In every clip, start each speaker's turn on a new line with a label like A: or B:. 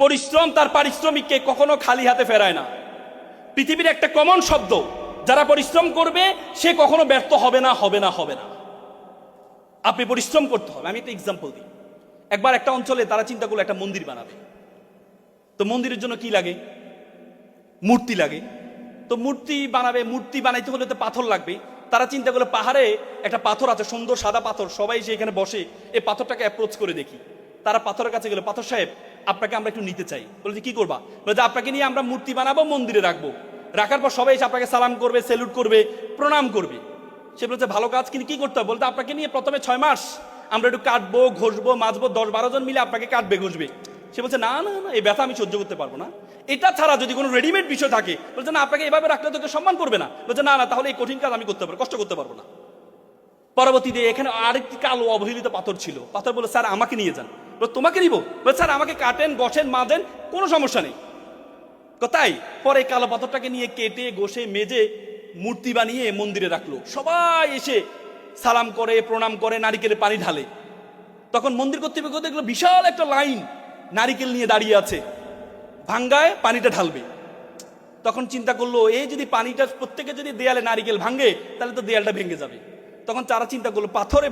A: পরিশ্রম তার পারিশ্রমিককে কখনো খালি হাতে ফেরায় না। পৃথিবীর একটা কমন শব্দ, যারা পরিশ্রম করবে সে কখনো ব্যর্থ হবে না, হবে না, হবে না। আপনি পরিশ্রম করতে হবে। আমি একটা এক্সাম্পল দিই। একবার একটা অঞ্চলে তারা চিন্তা করলো একটা মন্দির বানাবে। তো মন্দিরের জন্য কি লাগে? মূর্তি লাগে। তো মূর্তি বানাবে, মূর্তি বানাইতে হলে তো পাথর লাগবে। তারা চিন্তা করলো পাহাড়ে একটা পাথর আছে, সুন্দর সাদা পাথর, সবাই সেখানে বসে এই পাথরটাকে অ্যাপ্রোচ করে দেখি। তারা পাথরের কাছে গেল, পাথর সাহেব আপনাকে আমরা একটু নিতে চাই। বলে যে কি করবা? বলে যে আপনাকে নিয়ে আমরা মূর্তি বানাবো, মন্দিরে রাখবো। রাখার পর সবাই এসে আপনাকে সালাম করবে, স্যালুট করবে, প্রণাম করবে। সে বলছে ভালো কাজ, কিন্তু কি করতে হবে? বলতে আপনাকে নিয়ে প্রথমে 6 মাস আমরা একটু কাটবো, ঘষবো, মাজবো, 10-12 জন মিলে আপনাকে কাটবে, ঘষবে। সে বলছে না না না, এই ব্যথা আমি সহ্য করতে পারবো না। এটা ছাড়া যদি কোনো রেডিমেড বিষয় থাকে, বলছে না আপনাকে এভাবে রাখলে তোকে সম্মান করবে না। বলছে না না, তাহলে এই কঠিন কাজ আমি করতে পারবো, কষ্ট করতে পারবো না। পরবর্তীতে এখানে আরেকটি কালো অবহেলিত পাথর ছিল। পাথর বলে স্যার আমাকে নিয়ে যান। তোমাকে নিব? বলে স্যার আমাকে কাটেন, গছেন, মাজেন, কোনো সমস্যা নেই। তাই পরে কালো পাথরটাকে নিয়ে কেটে ঘষে মেজে মূর্তি বানিয়ে মন্দিরে রাখলো। সবাই এসে সালাম করে, প্রণাম করে, নারিকেলের পানি ঢালে। তখন মন্দির কর্তৃপক্ষ দেখলো বিশাল একটা লাইন নারিকেল নিয়ে দাঁড়িয়ে আছে, ভাঙ্গায় পানিটা ঢালবে। তখন চিন্তা করলো এই যদি পানিটা প্রত্যেকে যদি দেয়ালে নারিকেল ভাঙে তাহলে তো দেয়ালটা ভেঙে যাবে। তখন তারা চিন্তা করলো পাথরে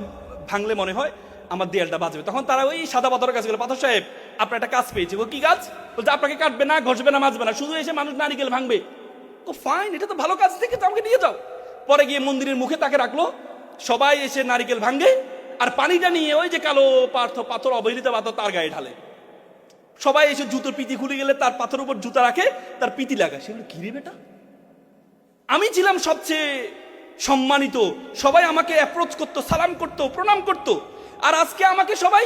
A: ভাঙলে মনে হয় আমার দেয়ালটা বাঁচবে। তখন তারা ওই সাদা পাথরের কাছে গেল, পাথর সাহেব আপনার একটা কাজ পেয়েছে। ও কি কাজ? বলছে আপনাকে কাটবে না, ঘষবে না, মাজবে না, শুধু এসে মানুষ নারিকেল ভাঙবে। ও ফাইন, এটা তো ভালো কাজ, থেকে তো আমাকে নিয়ে যাও। পরে গিয়ে মন্দিরের মুখে তাকে রাখলো, সবাই এসে নারিকেল ভাঙে আর পানিটা নিয়ে ওই যে কালো পাথর অবহেলিত পাথর তার গায়ে ঢালে। সবাই এসে জুতোর পিতি খুলে গেলে তার পাথর উপর জুতা রাখে, তার পিতি লাগায়। সেগুলো কি রে বেটা, আমি ছিলাম সবচেয়ে সম্মানিত, সবাই আমাকে অ্যাপ্রোচ করতো, সালাম করতো, প্রণাম করতো, আর আজকে আমাকে সবাই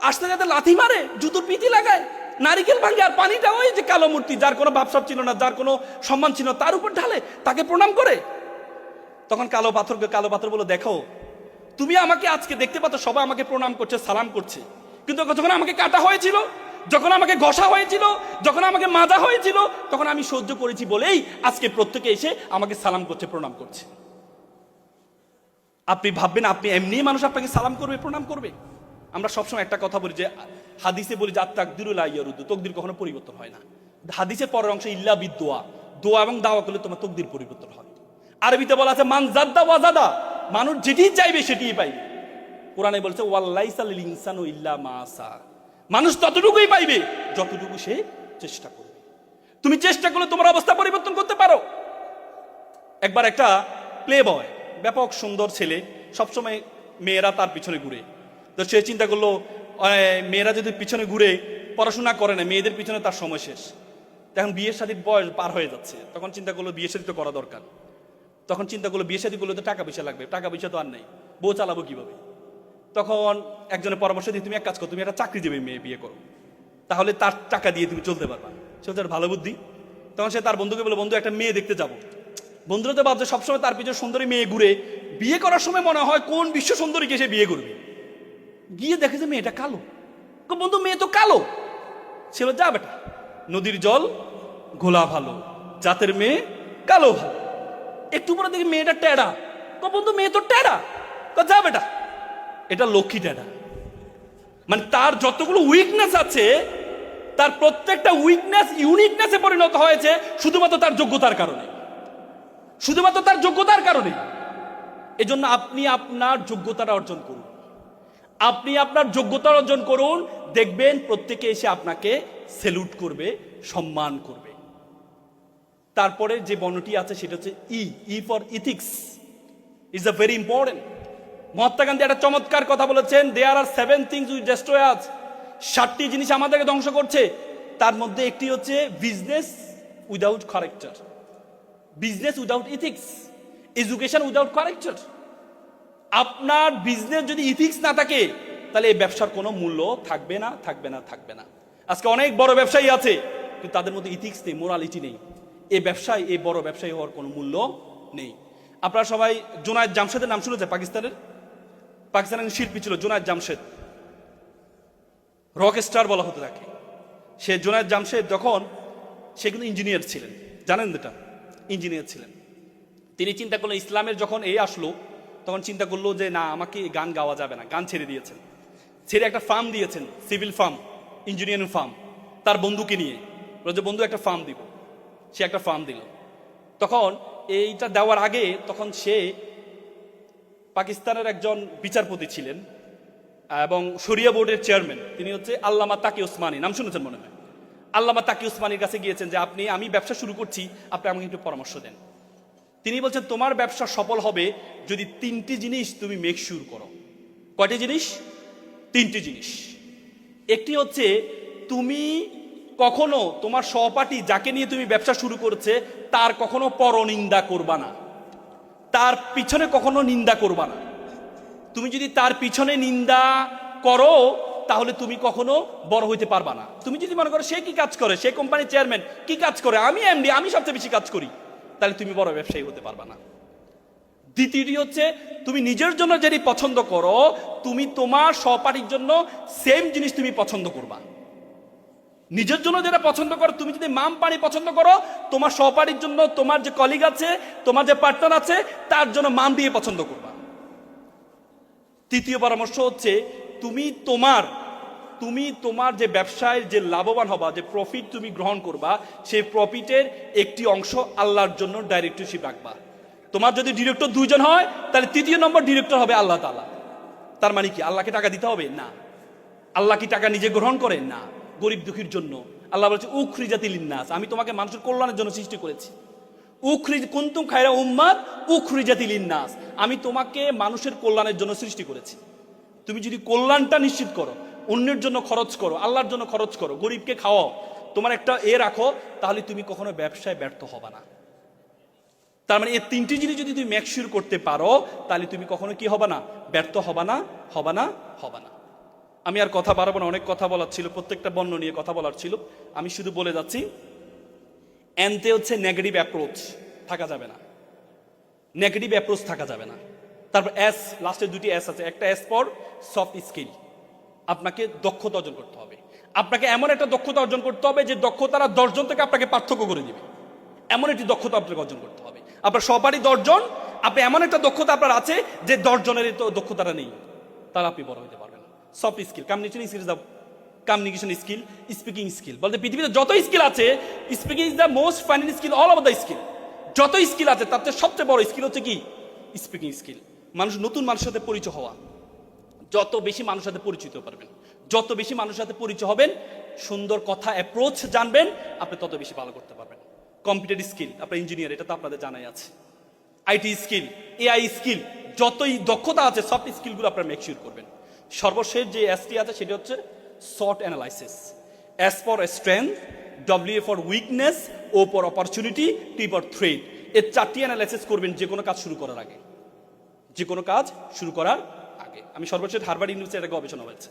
A: আসতে যাতে লাথি মারে, জুতোর পিতি লাগায়, নারিকেল ভাঙে, আর পানিটা ওই যে কালো মূর্তি যার কোনো ভাবসাব ছিল না, যার কোনো সম্মান ছিল না, তার উপর ঢালে, তাকে প্রণাম করে। তখন কালো পাথর বলে দেখো তুমি আমাকে আজকে দেখতে পাচ্ছ, সবাই আমাকে প্রণাম করছে, সালাম করছে, কিন্তু যখন আমাকে কাটা হয়েছিল, যখন আমাকে ঘষা হয়েছিল, যখন আমাকে মাজা হয়েছিল, তখন আমি সহ্য করেছি বলেই আজকে প্রত্যেকে এসে আমাকে সালাম করছে, প্রণাম করছে। আপনি ভাববেন আপনি এমনি মানুষ আপনাকে সালাম করবে, প্রণাম করবে? আমরা সবসময় একটা কথা বলি যে হাদিসে বলি যে আত্তাকদিরুল আইয়ারুদ্দু, তকদির কখনো পরিবর্তন হয় না। হাদিসের পরের অংশ ইল্লা বিদোয়া, দোয়া এবং দাওয়া করলে তোমার তকদির পরিবর্তন হয়। আরবিতে বলা আছে মান জাদ্দা ওয়াজাদা, মানুষ যেটি চাইবে সেটিই পাইবে। কোরআনে বলছে ওয়াল্লাইসা লিল ইনসানু ইল্লা মা সা, মানুষ ততটুকুই পাইবে যতটুকু সে চেষ্টা করবে। তুমি চেষ্টা করলে তোমার অবস্থা পরিবর্তন করতে পারো। একবার একটা প্লে বয়, ব্যাপক সুন্দর ছেলে, সবসময় মেয়েরা তার পিছনে ঘুরে। তো সে চিন্তা করলো মেয়েরা যদি পিছনে ঘুরে পড়াশোনা করে না, মেয়েদের পিছনে তার সময় শেষ। এখন বিয়ের শাদীর বয়স পার হয়ে যাচ্ছে, তখন চিন্তা করলো বিয়ে শাদী তো করা দরকার। তখন চিন্তা করলো বিয়ে শাদী করলে তো টাকা পয়সা লাগবে, টাকা পয়সা তো আর নেই, বউ চালাবো কিভাবে? তখন একজনের পরামর্শ দিয়ে তুমি এক কাজ করো, তুমি একটা চাকরিজীবী মেয়ে বিয়ে করো, তাহলে তার টাকা দিয়ে তুমি চলতে পারবা। সে হচ্ছে ভালো বুদ্ধি। তখন সে তার বন্ধুকে বলে বন্ধু একটা মেয়ে দেখতে যাবো। বন্ধুরা তো ভাবছে সবসময় তার পিছনে সুন্দরী মেয়ে ঘুরে, বিয়ে করার সময় মনে হয় কোন বিশ্ব সুন্দরীকে সে বিয়ে করবে। গিয়ে দেখে যে মেয়েটা কালো। বন্ধু মেয়ে তো কালো। সে বলে যা বেটা, নদীর জল ঘোলা ভালো, জাতের মেয়ে কালো ভালো। একটু পরে দেখি মেয়েটা টেরা। বন্ধু মেয়ে তো টেরা। যা বেটা, এটা লক্ষ্মী টেরা। মানে তার যতগুলো উইকনেস আছে, তার প্রত্যেকটা উইকনেস ইউনিকনেসে পরিণত হয়েছে শুধুমাত্র তার যোগ্যতার কারণে, শুধুমাত্র তার যোগ্যতার কারণে। এজন্য আপনি আপনার যোগ্যতাটা অর্জন করুন, আপনি আপনার যোগ্যতা অর্জন করুন, দেখবেন প্রত্যেকে এসে আপনাকে স্যালুট করবে, সম্মান করবে। তারপরে যে বর্ণটি আছে সেটা হচ্ছে E for ethics, is a very important. Mahatma Gandhi একটা চমৎকার কথা বলেছেন, দেয়ার আর 7 things উইচ ডেস্ট্রয় আস। 7টি জিনিস আমাদেরকে ধ্বংস করছে, তার মধ্যে একটি হচ্ছে business without character, business without ethics, education without character. আপনার বিজনেস যদি ইথিক্স না থাকে তাহলে এই ব্যবসার কোনো মূল্য থাকবে না, থাকবে না, থাকবে না। আজকে অনেক বড় ব্যবসায়ী আছে কিন্তু তাদের মধ্যে ইথিক্স নেই, মোরালিটি নেই। এই ব্যবসায়, এই বড় ব্যবসায়ী হওয়ার কোনো মূল্য নেই। আপনারা সবাই জুনায়েদ জামশেদের নাম শুনেছে? পাকিস্তানের শিল্পী ছিল জুনায়েদ জামশেদ, রক স্টার বলা হতো তাকে। সে জুনায়েদ জামশেদ যখন, সে কিন্তু ইঞ্জিনিয়ার ছিলেন, জানেন এটা, ইঞ্জিনিয়ার ছিলেন। তিনি চিন্তা করলেন ইসলামের যখন এই আসলো, তখন চিন্তা করলো যে না, আমাকে গান গাওয়া যাবে না, গান ছেড়ে দিয়েছেন। ছেড়ে একটা ফার্ম দিয়েছেন, সিভিল ফার্ম, ইঞ্জিনিয়ারিং ফার্ম, তার বন্ধুকে নিয়ে বলছে বন্ধু একটা ফার্ম দিব। সে একটা ফার্ম দিল। তখন এইটা দেওয়ার আগে তখন সে পাকিস্তানের একজন বিচারপতি ছিলেন এবং শরিয়া বোর্ডের চেয়ারম্যান, তিনি হচ্ছে আল্লামা তাকি ওসমানী, নাম শুনেছেন মনে হয়। আল্লামা তাকি ওসমানীর কাছে গিয়েছেন যে আমি ব্যবসা শুরু করছি, আপনি আমাকে একটু পরামর্শ দেন। তিনি বলছেন তোমার ব্যবসা সফল হবে যদি 3টি জিনিস তুমি মেক শিওর করো। কয়টি জিনিস? 3টি জিনিস। একটি হচ্ছে তুমি কখনো তোমার সহপাঠী যাকে নিয়ে তুমি ব্যবসা শুরু করেছে তার কখনো পরনিন্দা করবা না, তার পিছনে কখনো নিন্দা করবা না। তুমি যদি তার পিছনে নিন্দা করো তাহলে তুমি কখনো বড় হইতে পারবা না। তুমি যদি মনে করো সে কি কাজ করে, সে কোম্পানির চেয়ারম্যান কি কাজ করে, আমি এমডি, আমি সবচেয়ে বেশি কাজ করি, তাহলে তুমি বড় ব্যবসায়ী হতে পারবা না। দ্বিতীয়টি হচ্ছে তুমি নিজের জন্য যেটি পছন্দ করো, তুমি তোমার সহপাঠীর জন্য সেম জিনিস তুমি পছন্দ করবা। নিজের জন্য যেটা পছন্দ করো, তুমি যদি মাম পানি পছন্দ করো, তোমার সহপাঠীর জন্য, তোমার যে কলিগ আছে, তোমার যে পার্টনার আছে, তার জন্য মাম দিয়ে পছন্দ করবা। তৃতীয় পরামর্শ হচ্ছে তুমি তোমার যে ব্যবসায় যে লাভবান হবা, যে প্রফিট তুমি গ্রহণ করবা, সেই প্রফিটের একটি অংশ আল্লাহর জন্য ডাইরেক্টরশিপ রাখবা। তোমার যদি ডিরেক্টর 2 জন হয় তাহলে 3য় নম্বর ডিরেক্টর হবে আল্লাহ তাআলা। তার মানে কি আল্লাহকে টাকা দিতে হবে না? আল্লাহ কি টাকা নিজে গ্রহণ করেন? না, গরিব দুঃখীর জন্য। আল্লাহ বলছে উখরিজাতিল লিন্নাস, আমি তোমাকে মানুষের কল্যাণের জন্য সৃষ্টি করেছি। কুনতুম খায়রা উম্মাত উখরিজাতিল লিন্নাস, আমি তোমাকে মানুষের কল্যাণের জন্য সৃষ্টি করেছি। তুমি যদি কল্যাণটা নিশ্চিত করো, অন্যের জন্য খরচ করো, আল্লাহর জন্য খরচ করো, গরিবকে খাওয়াও, তোমার একটা রাখো, তাহলে তুমি কখনো ব্যবসায় ব্যর্থ হবে না। তার মানে এই 3টি জিনিস যদি তুমি মেক শিওর করতে পারো তাহলে তুমি কখনো কি হবে না? ব্যর্থ হবে না, হবে না, হবে না। আমি আর কথা বাড়াবো না, অনেক কথা বলার ছিল, প্রত্যেকটা বর্ণ নিয়ে কথা বলার ছিল। আমি শুধু বলে যাচ্ছি, এনতে হচ্ছে নেগেটিভ অ্যাপ্রোচ থাকা যাবে না, নেগেটিভ অ্যাপ্রোচ থাকা যাবে না। তারপর এস, লাস্টে 2টি এস আছে। একটা এস ফর সফট স্কিল, আপনাকে দক্ষতা অর্জন করতে হবে। আপনাকে এমন একটা দক্ষতা অর্জন করতে হবে যে দক্ষতারা 10 জন থেকে আপনাকে পার্থক্য করে দিবে, এমন একটি দক্ষতা আপনাকে অর্জন করতে হবে। আপনার সহপাঠী 10 জন, আপনি এমন একটা দক্ষতা আপনার আছে যে 10 জনের তো দক্ষতাটা নেই, তাহলে আপনি বড় হতে পারবেন। Soft skill, communication skill, speaking skill. বলতে পৃথিবীতে যত স্কিল আছে, speaking is the most final skill all over the skill. যত স্কিল আছে তার চেয়ে সবচেয়ে বড় স্কিল হচ্ছে কি? Speaking skill. নতুন মানুষের সাথে পরিচয় হওয়া। যত বেশি মানুষের সাথে পরিচিত পারবেন, যত বেশি মানুষের সাথে পরিচয় হবেন, সুন্দর কথা অ্যাপ্রোচ জানবেন, আপনি তত বেশি ভালো করতে পারবেন। কম্পিউটার স্কিল, আপনার ইঞ্জিনিয়ার, এটা তো আপনাদের জানাই আছে। আইটি স্কিল, এআই স্কিল, যতই দক্ষতা আছে সফট স্কিলগুলো আপনারা মেক শিওর করবেন। সর্বশেষ যে এসটি আছে সেটা হচ্ছে SWOT analysis. S for strength, W for weakness, O for opportunity, T for threat. এই 4টি অ্যানালাইসিস করবেন যে কোনো কাজ শুরু করার আগে, যে কোনো কাজ শুরু করার আগে। আমি সর্বশেষ হার্ভার্ড ইউনিভার্সিটি একটা গবেষণা হয়েছে,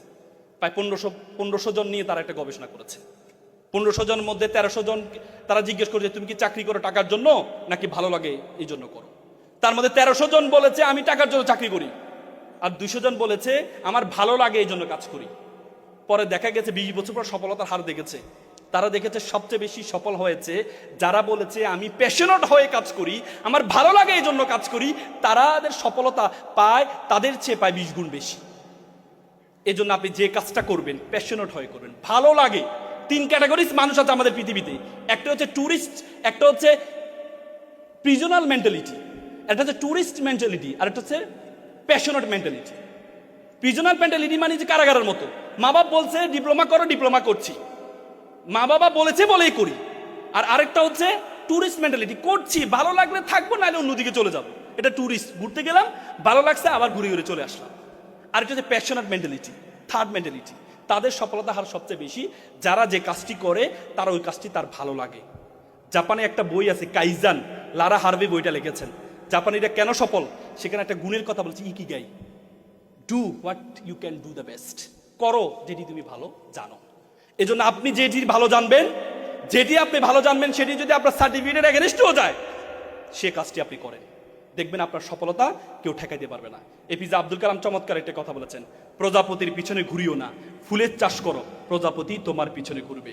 A: প্রায় 1500 জন নিয়ে তারা একটা গবেষণা করেছে। 1500 জনের মধ্যে 1300 জন তারা জিজ্ঞেস করেছে তুমি কি চাকরি করো টাকার জন্য নাকি ভালো লাগে এই জন্য করো। তার মধ্যে 1300 জন বলেছে আমি টাকার জন্য চাকরি করি, আর 200 জন বলেছে আমার ভালো লাগে এই জন্য কাজ করি। পরে দেখা গেছে 20 বছর পর সফলতার হার দেখেছে, তারা দেখেছে সবচেয়ে বেশি সফল হয়েছে যারা বলেছে আমি প্যাশনেট হয়ে কাজ করি, আমার ভালো লাগে এই জন্য কাজ করি, তাদের সফলতা পায় তাদের চেয়ে পায় 20 গুণ বেশি। এজন্য আপনি যে কাজটা করবেন প্যাশনেট হয়ে করবেন, ভালো লাগে। 3 ক্যাটাগরিজ মানুষ আছে আমাদের পৃথিবীতে, একটা হচ্ছে ট্যুরিস্ট, একটা হচ্ছে প্রিজনাল মেন্টালিটি, একটা হচ্ছে ট্যুরিস্ট মেন্টালিটি, আর একটা হচ্ছে প্যাশনেট মেন্টালিটি। প্রিজনাল মেন্টালিটি মানে যে কারাগারের মতো, মা বাবা বলছে ডিপ্লোমা করো, ডিপ্লোমা করছি, মা বাবা বলেছে বলেই করি। আর আরেকটা হচ্ছে ট্যুরিস্ট মেন্টালিটি, করছি ভালো লাগলে থাকবো, নাহলে অন্যদিকে চলে যাবো। এটা ট্যুরিস্ট, ঘুরতে গেলাম ভালো লাগছে আবার ঘুরে ঘুরে চলে আসলাম। আরেকটা হচ্ছে প্যাশনেট মেন্টালিটি, থার্ড মেন্টালিটি। তাদের সফলতা হার সবচেয়ে বেশি যারা যে কাজটি করে তারা ওই কাজটি তার ভালো লাগে। জাপানে একটা বই আছে কাইজান, লারা হার্ভে বইটা লিখেছেন। জাপানিরা কেন সফল সেখানে একটা গুণের কথা বলছে, ikigai, do what you can do the best, করো যেটি তুমি ভালো জানো। এজন্য আপনি যেটি ভালো জানবেন, যেটি আপনি ভালো জানবেন সেটি যদি আপনার সার্টিফিকেটের এগেনস্টেও যায়, সে কাজটি আপনি করেন, দেখবেন আপনার সফলতা কেউ ঠেকাইতে পারবে না। এপিজে আব্দুল কালাম চমৎকার একটা কথা বলেছেন, প্রজাপতির পিছনে ঘুরিও না, ফুলের চাষ করো, প্রজাপতি তোমার পিছনে ঘুরবে।